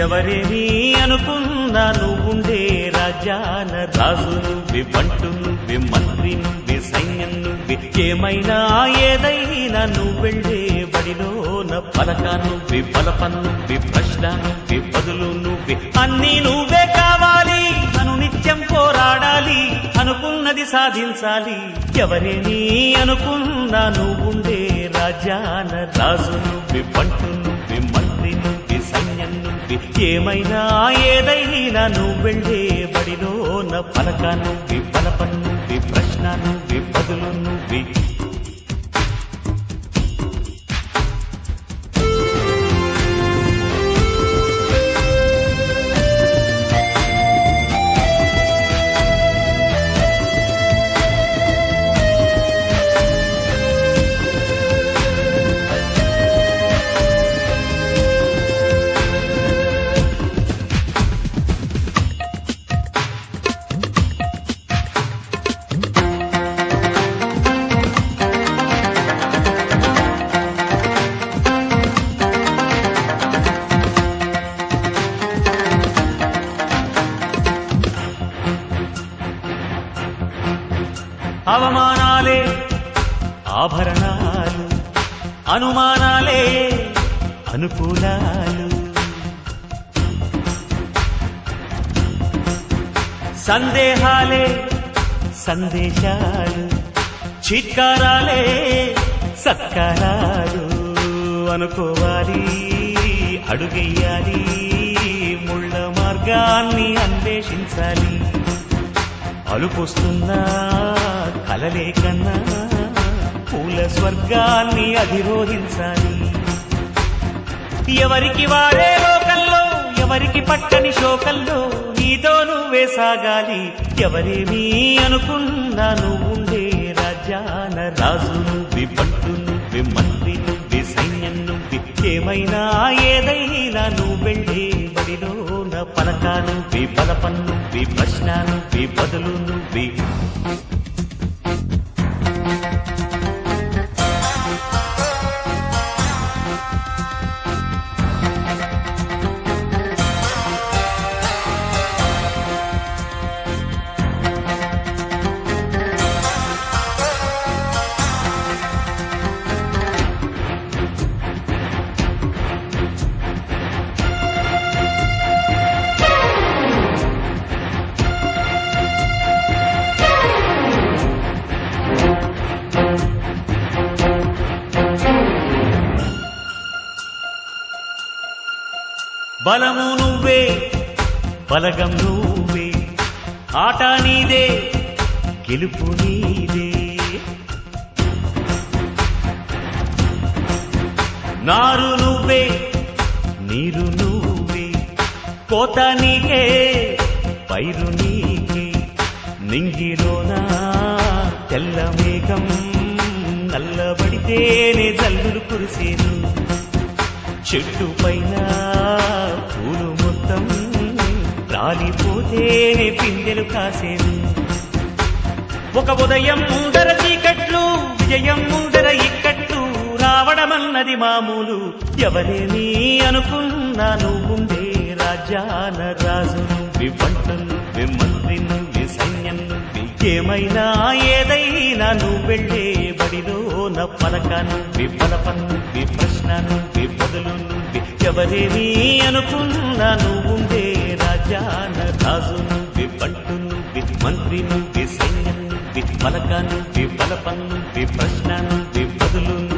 ఎవరేమీ అనుకున్నా నువ్వుండే రాజ్యాన రాజు నువ్వే, బంటు నువ్వే, మంత్రి నువ్వే, సైన్యం నువ్వే, ఏమైనా ఏదైనా నువ్వెళ్ళే బడిలోన పలక నువ్వే, బలపం నువ్వే, ప్రశ్న నువ్వే, బదులు నువ్వే, అన్నీ నువ్వే కావాలి. నిత్యం పోరాడాలి, అనుకున్నది సాధించాలి. ఎవరేమీ అనుకున్నా నువ్వుండే రాజ్యాన రాజు నువ్వే, బంటు నువ్వే, మంత్రి నువ్వే, సైన్యం నువ్వే, ఏమైనా ఏదైనా నువ్వెళ్ళే బడిలోన పలక నువ్వే, బలపం నువ్వే, ప్రశ్న నువ్వే, బదులు నువ్వే. అవమానాలే ఆభరణాలు, అనుమానాలే అనుకూలాలు, సందేహాలే సందేశాలు, చిత్కారాలే సత్కారాలు. అనుకోవాలి, అడుగెయ్యాలి, ముళ్ళ మార్గాన్ని అన్వేషించాలి. అలుపొస్తున్నా కలలే కన్నా పూల స్వర్గాన్ని అధిరోహించాలి. ఎవరికి వాడే లోకల్లో, ఎవరికి పట్టని శోకల్లో నీతో నువ్వే సాగాలి. ఎవరేమీ అనుకున్నా నువ్వుండే రాజ్యాన రాజు నువ్వే, బంటు నువ్వే, మంత్రి నువ్వే, సైన్యం నువ్వే, ఏమైనా ఏదైనా నువ్వెళ్ళే బడిలోన పలక నువ్వే, బలపం నువ్వే, ప్రశ్న నువ్వే, బదులు నువ్వే. బలము నువ్వే, బలగం నువ్వే, ఆట నీదే, గెలుపు నీదే. నారు నువ్వే, నీరు నువ్వే, కోత నీకే, పైరు నీకే. నింగిలోన తెల్ల మేఘం నల్లబడితేనే జల్లులు కురిసేను. చెట్టు పైన పూలు మొత్తం రాలిపోతేనే పిందెలు కాసేను. ఒక ఉదయం ముందర చీకట్లు, విజయం ముందర ఇక్కట్లు రావడమన్నది మామూలు. ఎవరేమీ అనుకున్నా నువ్వుండే రాజ్యాన రాజు నువ్వే, బంటు నువ్వే, మంత్రి నువ్వే, సైన్యం నువ్వే, ఏమైనా ఏదైనా నువ్వెళ్ళే బడిలోన పలక నువ్వే, బలపం నువ్వే, ప్రశ్న నువ్వే, బదులు నువ్వే. ఎవరేమీ అనుకున్నా నువ్వుండే రాజ్యాన రాజు నువ్వే, బంటు నువ్వే, మంత్రి నువ్వే, సైన్యం నువ్వే, పలక నువ్వే, బలపం నువ్వే, ప్రశ్న నువ్వే, బదులు నువ్వే.